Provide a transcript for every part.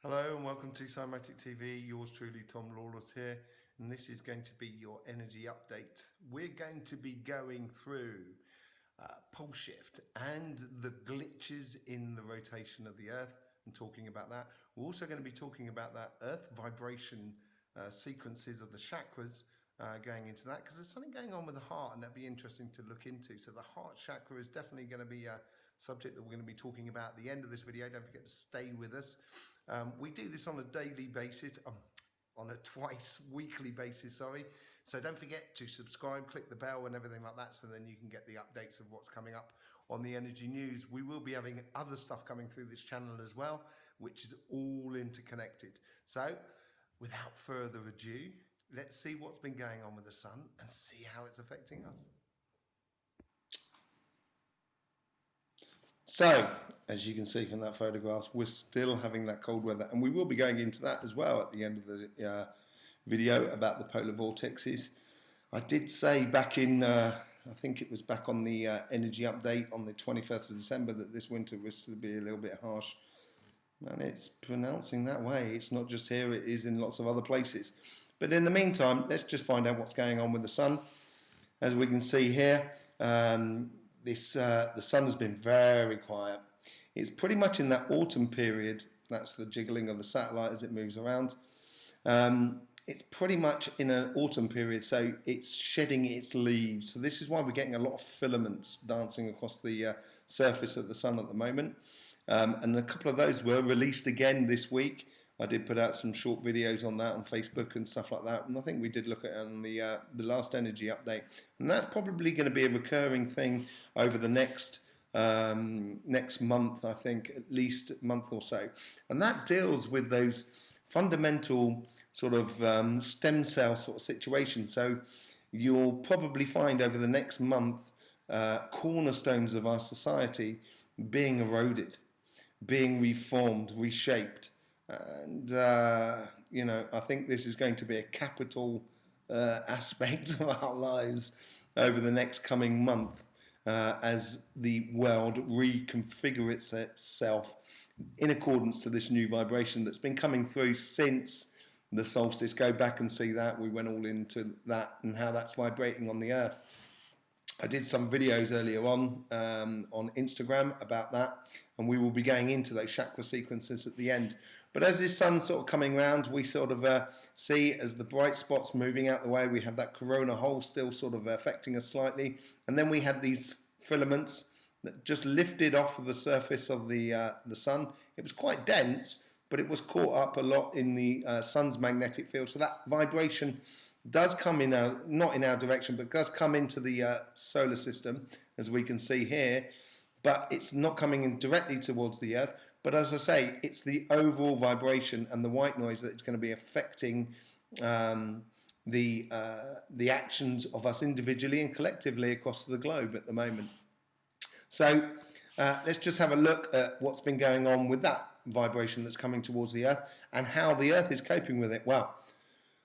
Hello and welcome to Cymatic TV. Yours truly, Tom Lawless here, and this is going to be your energy update. We're going to be going through pole shift and the glitches in the rotation of the Earth and talking about that. We're also going to be talking about that Earth vibration sequences of the chakras going into that, because there's something going on with the heart and that'd be interesting to look into. So the heart chakra is definitely going to be a subject that we're going to be talking about at the end of this video. Don't forget to stay with us. We do this on a daily basis, on a twice weekly basis, sorry. So don't forget to subscribe, click the bell and everything like that, so then you can get the updates of what's coming up on the energy news. We will be having other stuff coming through this channel as well, which is all interconnected. So without further ado, let's see what's been going on with the sun and see how it's affecting us. So, as you can see from that photograph, we're still having that cold weather, and we will be going into that as well at the end of the video about the polar vortexes. I did say back in, I think it was back on the energy update on the 21st of December, that this winter was to be a little bit harsh. And it's pronouncing that way. It's not just here, it is in lots of other places. But in the meantime, let's just find out what's going on with the sun. As we can see here, the sun has been very quiet. It's pretty much in that autumn period. That's the jiggling of the satellite as it moves around. It's pretty much in an autumn period, so it's shedding its leaves. So this is why we're getting a lot of filaments dancing across the surface of the sun at the moment. And a couple of those were released again this week. I did put out some short videos on that on Facebook and stuff like that, and I think we did look at it on the last energy update. And that's probably going to be a recurring thing over the next month, I think, at least a month or so. And that deals with those fundamental sort of stem cell sort of situations. So you'll probably find over the next month cornerstones of our society being eroded, being reformed, reshaped. And, I think this is going to be a capital aspect of our lives over the next coming month as the world reconfigures itself in accordance to this new vibration that's been coming through since the solstice. Go back and see that. We went all into that and how that's vibrating on the earth. I did some videos earlier on Instagram about that, and we will be going into those chakra sequences at the end. But as this sun's sort of coming round, we sort of see as the bright spots moving out the way, we have that corona hole still sort of affecting us slightly, and then we had these filaments that just lifted off of the surface of the sun. It was quite dense, but it was caught up a lot in the sun's magnetic field, so that vibration does come in not in our direction, but does come into the solar system, as we can see here, but it's not coming in directly towards the earth. But as I say, it's the overall vibration and the white noise that's going to be affecting the actions of us individually and collectively across the globe at the moment. So let's just have a look at what's been going on with that vibration that's coming towards the earth and how the earth is coping with it. Well,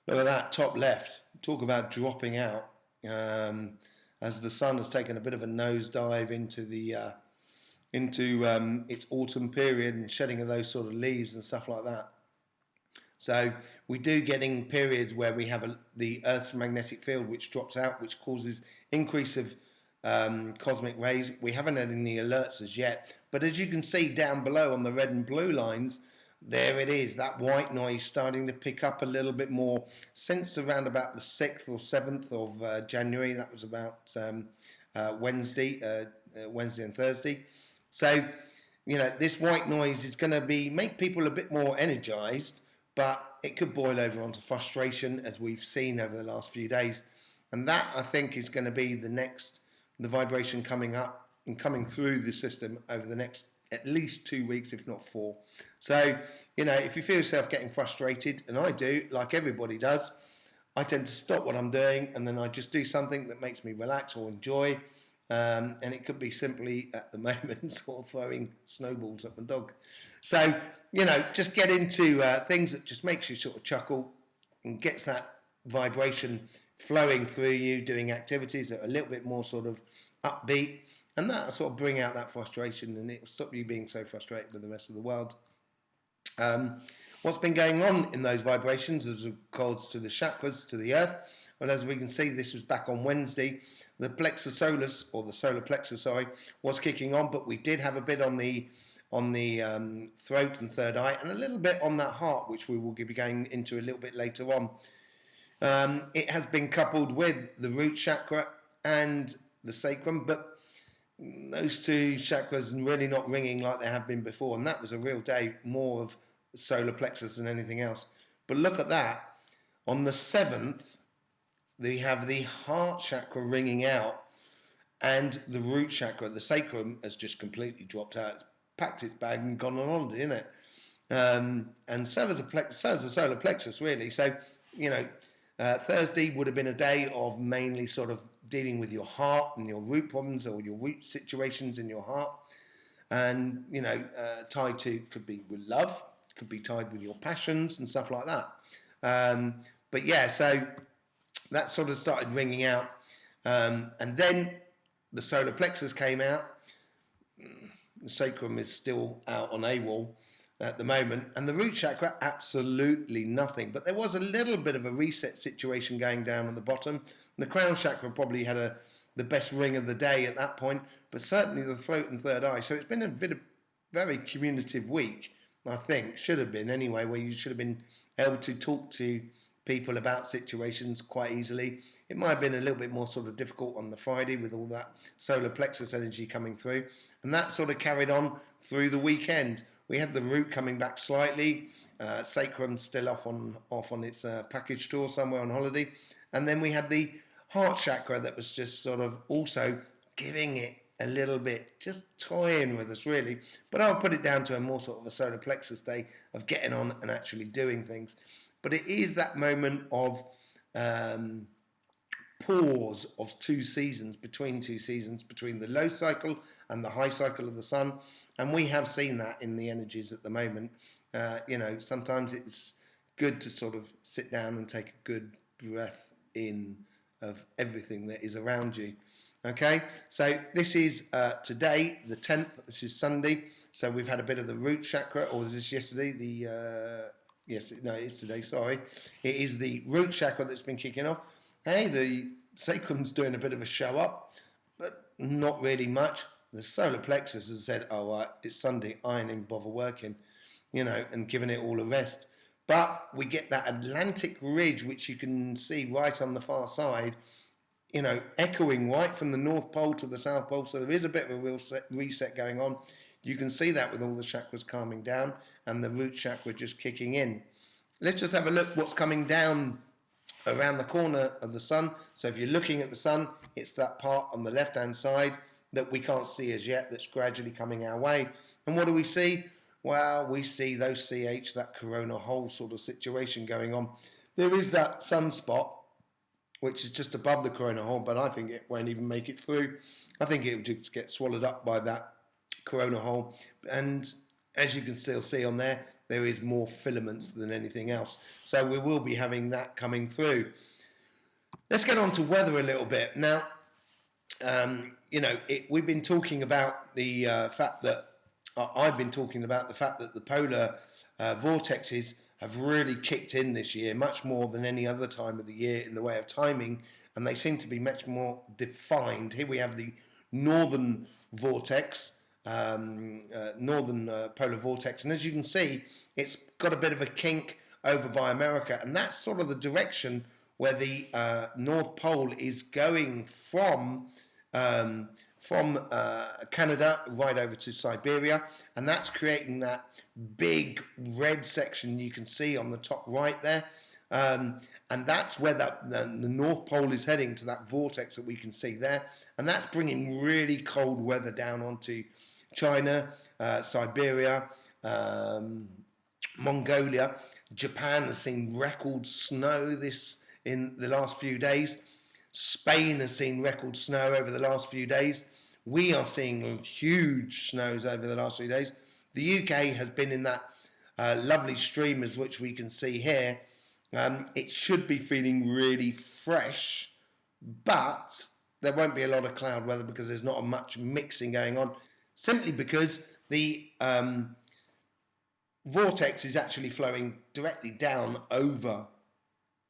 look at that top left. Talk about dropping out as the sun has taken a bit of a nosedive into its autumn period and shedding of those sort of leaves and stuff like that. So we do getting periods where we have the Earth's magnetic field which drops out, which causes increase of cosmic rays. We haven't had any alerts as yet, but as you can see down below on the red and blue lines, there it is, that white noise starting to pick up a little bit more since around about the 6th or 7th of January. That was about Wednesday and Thursday. So, this white noise is going to make people a bit more energized, but it could boil over onto frustration, as we've seen over the last few days. And that, I think, is going to be the vibration coming up and coming through the system over the next at least 2 weeks, if not 4. So, if you feel yourself getting frustrated, and I do, like everybody does, I tend to stop what I'm doing and then I just do something that makes me relax or enjoy. And it could be simply, at the moment, sort of throwing snowballs at my dog. So, just get into things that just makes you sort of chuckle and gets that vibration flowing through you, doing activities that are a little bit more sort of upbeat, and that'll sort of bring out that frustration and it'll stop you being so frustrated with the rest of the world. What's been going on in those vibrations as regards to the chakras, to the earth? Well, as we can see, this was back on Wednesday. The plexus solus, or the solar plexus, sorry, was kicking on, but we did have a bit on the throat and third eye, and a little bit on that heart, which we will be going into a little bit later on. It has been coupled with the root chakra and the sacrum, but those two chakras really not ringing like they have been before, and that was a real day more of solar plexus than anything else. But look at that. On the 7th, we have the heart chakra ringing out, and the root chakra, the sacrum, has just completely dropped out. It's packed its bag and gone on holiday, isn't it? And so has the solar plexus, really. So, you know, Thursday would have been a day of mainly sort of dealing with your heart and your root problems or your root situations in your heart. And, you know, tied to, could be with love, could be tied with your passions and stuff like that. But yeah, so that sort of started ringing out. And then the solar plexus came out. The sacrum is still out on AWOL at the moment, and the root chakra, absolutely nothing. But there was a little bit of a reset situation going down on the bottom. The crown chakra probably had the best ring of the day at that point, but certainly the throat and third eye. So it's been a bit of very communicative week, I think, should have been anyway, where you should have been able to talk to people about situations quite easily. It might have been a little bit more sort of difficult on the Friday with all that solar plexus energy coming through, and that sort of carried on through the weekend. We had the root coming back slightly, sacrum still off on its package tour somewhere on holiday, and then we had the heart chakra that was just sort of also giving it a little bit, just toying with us really. But I'll put it down to a more sort of a solar plexus day of getting on and actually doing things. But it is that moment of pause of two seasons, between the low cycle and the high cycle of the sun, and we have seen that in the energies at the moment. You know, sometimes it's good to sort of sit down and take a good breath in of everything that is around you. Okay, so this is today, the 10th, this is Sunday, so we've had a bit of the root chakra, or was this yesterday? Yes, no, it is today, sorry. It is the root chakra that's been kicking off. Hey, the sacrum's doing a bit of a show up, but not really much. The solar plexus has said, oh, it's Sunday, I ain't even bother working, you know, and giving it all a rest. But we get that Atlantic ridge, which you can see right on the far side, you know, echoing right from the North Pole to the South Pole. So there is a bit of a real reset going on. You can see that with all the chakras calming down and the root chakra just kicking in. Let's just have a look what's coming down around the corner of the sun. So if you're looking at the sun, it's that part on the left hand side that we can't see as yet that's gradually coming our way. And what do we see? Well, we see those CH, that corona hole sort of situation going on. There is that sunspot which is just above the corona hole, but I think it won't even make it through. I think it will just get swallowed up by that corona hole. And as you can still see on there, there is more filaments than anything else. So we will be having that coming through. Let's get on to weather a little bit. Now, you know, we've been talking about the fact that, I've been talking about the fact that the polar vortexes have really kicked in this year, much more than any other time of the year in the way of timing, and they seem to be much more defined. Here we have the northern vortex, northern polar vortex, and as you can see, it's got a bit of a kink over by America, and that's sort of the direction where the North Pole is going from Canada right over to Siberia, and that's creating that big red section you can see on the top right there, and that's where the North Pole is heading, to that vortex that we can see there, and that's bringing really cold weather down onto China, Siberia, Mongolia. Japan has seen record snow in the last few days. Spain has seen record snow over the last few days. We are seeing huge snows over the last few days. The UK has been in that lovely stream, as which we can see here. It should be feeling really fresh, but there won't be a lot of cloud weather because there's not much mixing going on, simply because the vortex is actually flowing directly down over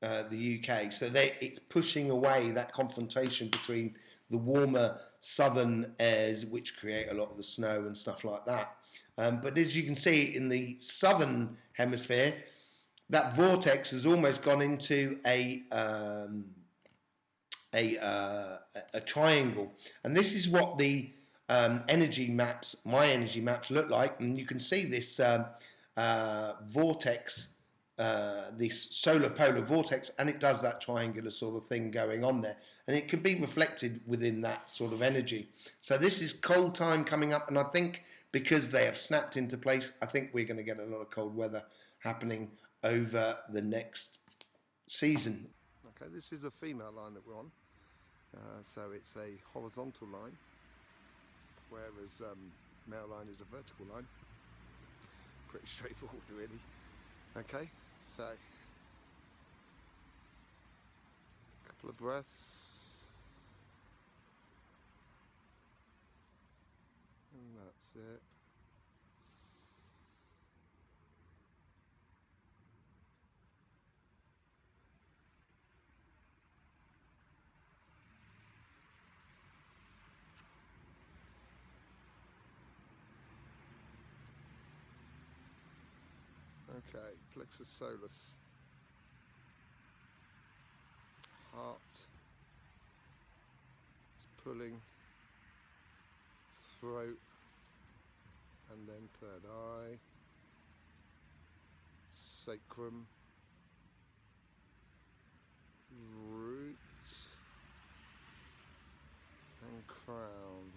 the UK, so it's pushing away that confrontation between the warmer southern airs, which create a lot of the snow and stuff like that. But as you can see in the southern hemisphere, that vortex has almost gone into a triangle, and this is what the energy maps, my energy maps, look like. And you can see this vortex, this solar polar vortex, and it does that triangular sort of thing going on there, and it can be reflected within that sort of energy. So this is cold time coming up, and I think because they have snapped into place, I think we're going to get a lot of cold weather happening over the next season. Okay, this is a female line that we're on, so it's a horizontal line, whereas male line is a vertical line. Pretty straightforward, really. Okay, so a couple of breaths, and that's it. Okay, plexus solis, heart is pulling, throat, and then third eye, sacrum, root, and crown.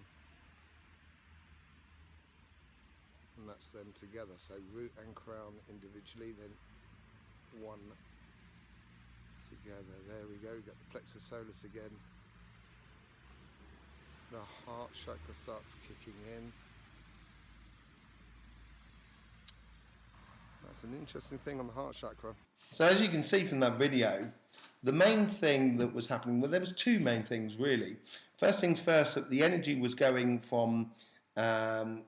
And that's them together, so root and crown individually, then one together. There we go, we've got the plexus solis again. The heart chakra starts kicking in. That's an interesting thing on the heart chakra. So as you can see from that video, the main thing that was happening, well, there was two main things really. First things first, that the energy was going from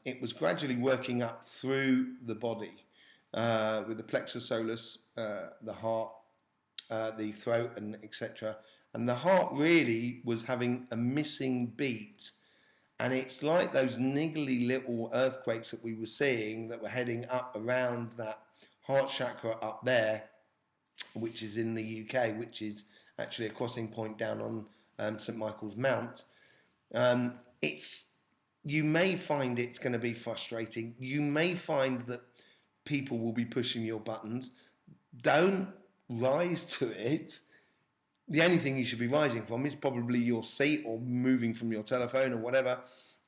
it was gradually working up through the body with the plexus solis, the heart, the throat, and etc. And the heart really was having a missing beat, and it's like those niggly little earthquakes that we were seeing that were heading up around that heart chakra up there, which is in the UK, which is actually a crossing point down on St Michael's Mount. You may find it's going to be frustrating. You may find that people will be pushing your buttons. Don't rise to it. The only thing you should be rising from is probably your seat or moving from your telephone or whatever,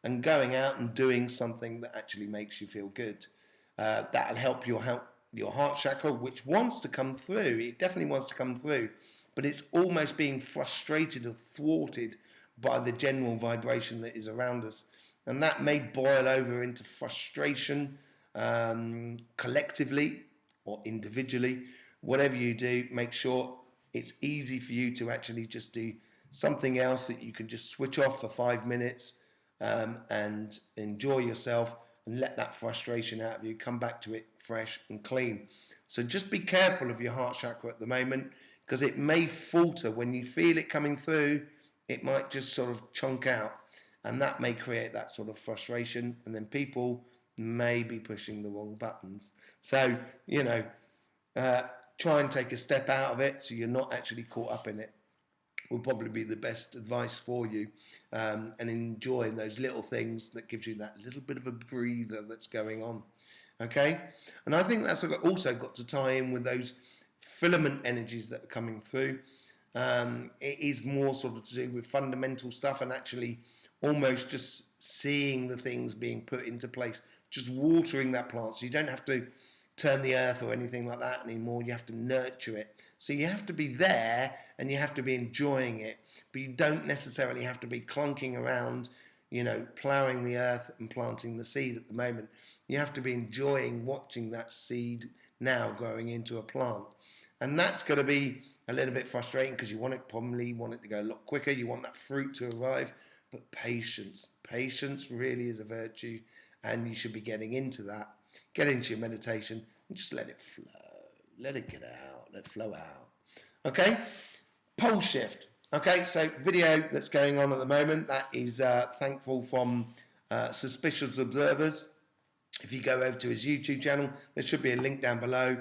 and going out and doing something that actually makes you feel good. That'll help your heart chakra, which wants to come through. It definitely wants to come through, but it's almost being frustrated or thwarted by the general vibration that is around us. And that may boil over into frustration collectively or individually. Whatever you do, make sure it's easy for you to actually just do something else that you can just switch off for 5 minutes and enjoy yourself, and let that frustration out of you, come back to it fresh and clean. So just be careful of your heart chakra at the moment, because it may falter. When you feel it coming through, it might just sort of chunk out, and that may create that sort of frustration, and then people may be pushing the wrong buttons. So, try and take a step out of it so you're not actually caught up in it. Will probably be the best advice for you, and enjoying those little things that gives you that little bit of a breather that's going on. Okay, and I think that's also got to tie in with those filament energies that are coming through. It is more sort of to do with fundamental stuff, and actually almost just seeing the things being put into place, just watering that plant. So you don't have to turn the earth or anything like that anymore. You have to nurture it. So you have to be there and you have to be enjoying it, but you don't necessarily have to be clunking around, ploughing the earth and planting the seed at the moment. You have to be enjoying watching that seed now growing into a plant. And that's going to be a little bit frustrating, because you want it to go a lot quicker. You want that fruit to arrive, but patience really is a virtue, and you should be getting into that. Get into your meditation and just let it flow. Let it get out. Let it flow out. Okay? Pole shift. Okay, so video that's going on at the moment, that is thankful from Suspicious Observers. If you go over to his YouTube channel, there should be a link down below.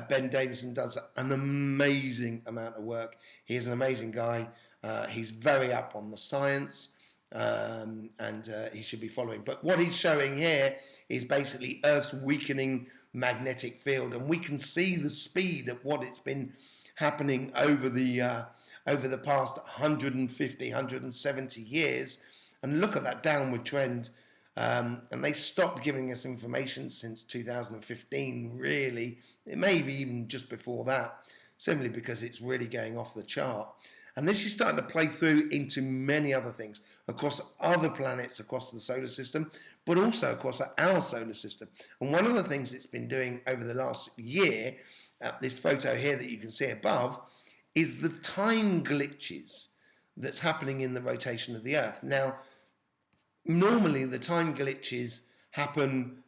Ben Davison does an amazing amount of work. He is an amazing guy. He's very up on the science, and he should be following. But what he's showing here is basically Earth's weakening magnetic field, and we can see the speed of what it's been happening over the past 150, 170 years. And look at that downward trend. And they stopped giving us information since 2015, really. It may be even just before that, simply because it's really going off the chart. And this is starting to play through into many other things, across other planets, across the solar system, but also across our solar system. And one of the things it's been doing over the last year, this photo here that you can see above, is the time glitches that's happening in the rotation of the Earth. Now, normally the time glitches happen,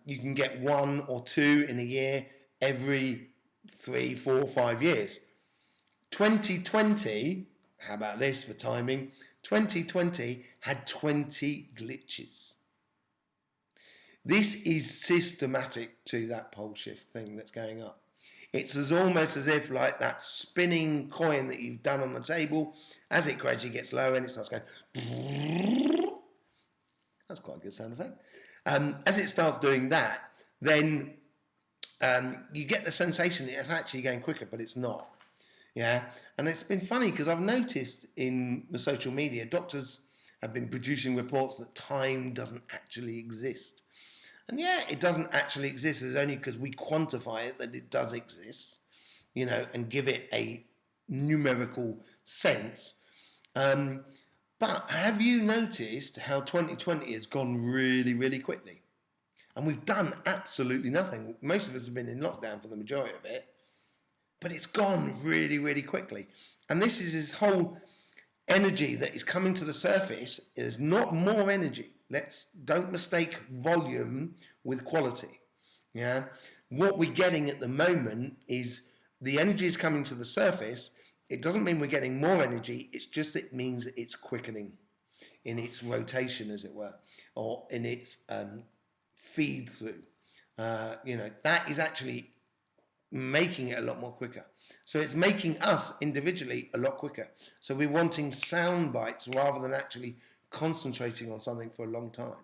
you can get 1 or 2 in a year every 3, 4, 5 years. 2020, how about this for timing? 2020 had 20 glitches. This is systematic to that pole shift thing that's going up. It's almost as if like that spinning coin that you've done on the table, as it gradually gets lower and it starts going. That's quite a good sound effect. As it starts doing that, then you get the sensation that it's actually going quicker, but it's not. Yeah, and it's been funny because I've noticed in the social media, doctors have been producing reports that time doesn't actually exist. And yeah, it doesn't actually exist. It's only because we quantify it that it does exist, and give it a numerical sense. But have you noticed how 2020 has gone really, really quickly? And we've done absolutely nothing. Most of us have been in lockdown for the majority of it. But it's gone really, really quickly. And this is this whole energy that is coming to the surface. Is not more energy. Don't mistake volume with quality. Yeah. What we're getting at the moment is the energy is coming to the surface. It doesn't mean we're getting more energy. It means it's quickening in its rotation, as it were, or in its feed through. That is actually making it a lot more quicker. So it's making us individually a lot quicker. So we're wanting sound bites rather than actually concentrating on something for a long time.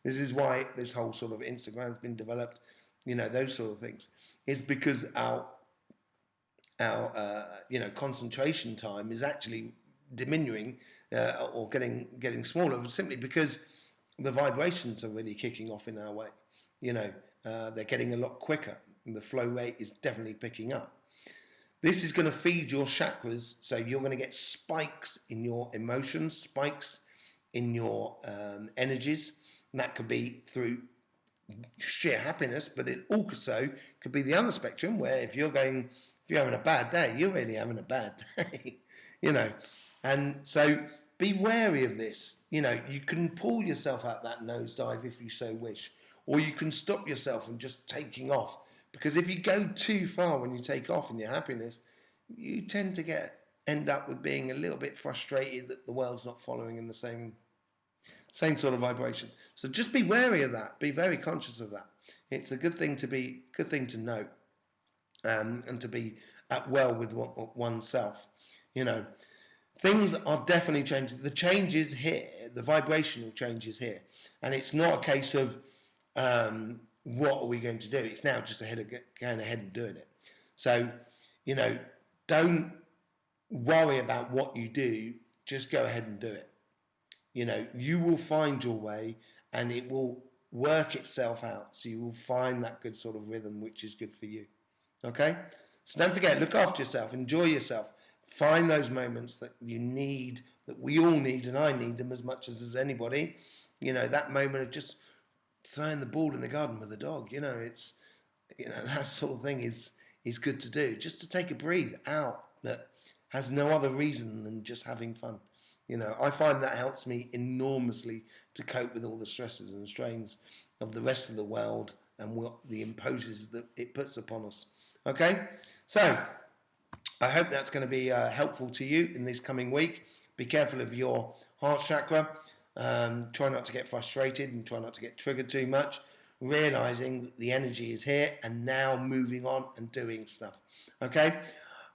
This is why this whole sort of Instagram's been developed, those sort of things. It's because our concentration time is actually diminishing or getting smaller, simply because the vibrations are really kicking off in our way. They're getting a lot quicker. And the flow rate is definitely picking up. This is going to feed your chakras, so you're going to get spikes in your emotions, spikes in your energies. And that could be through sheer happiness, but it also could be the other spectrum, where if you're having a bad day, you're really having a bad day, And so be wary of this. You can pull yourself out that nosedive if you so wish, or you can stop yourself from just taking off. Because if you go too far when you take off in your happiness, you tend to end up with being a little bit frustrated that the world's not following in the same sort of vibration. So just be wary of that. Be very conscious of that. It's a good thing to know, and to be at well with oneself. Things are definitely changing. The change is here. The vibrational change is here, and it's not a case of what are we going to do? It's now just going ahead and doing it. So, don't worry about what you do. Just go ahead and do it. You will find your way, and it will work itself out. So you will find that good sort of rhythm, which is good for you. Okay? So don't forget, look after yourself, enjoy yourself. Find those moments that you need, that we all need, and I need them as much as anybody. That moment of just throwing the ball in the garden with the dog, it's that sort of thing is good to do, just to take a breathe out that has no other reason than just having fun. You know, I find that helps me enormously to cope with all the stresses and strains of the rest of the world and what the imposes that it puts upon us. Okay, so I hope that's going to be helpful to you in this coming week. Be careful of your heart chakra. Try not to get frustrated and try not to get triggered too much. Realizing that the energy is here and now moving on and doing stuff. Okay,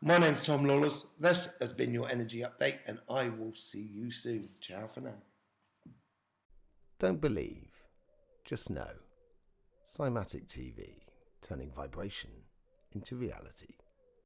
my name's Tom Lawless. This has been your energy update, and I will see you soon. Ciao for now. Don't believe, just know. Cymatic TV, turning vibration into reality.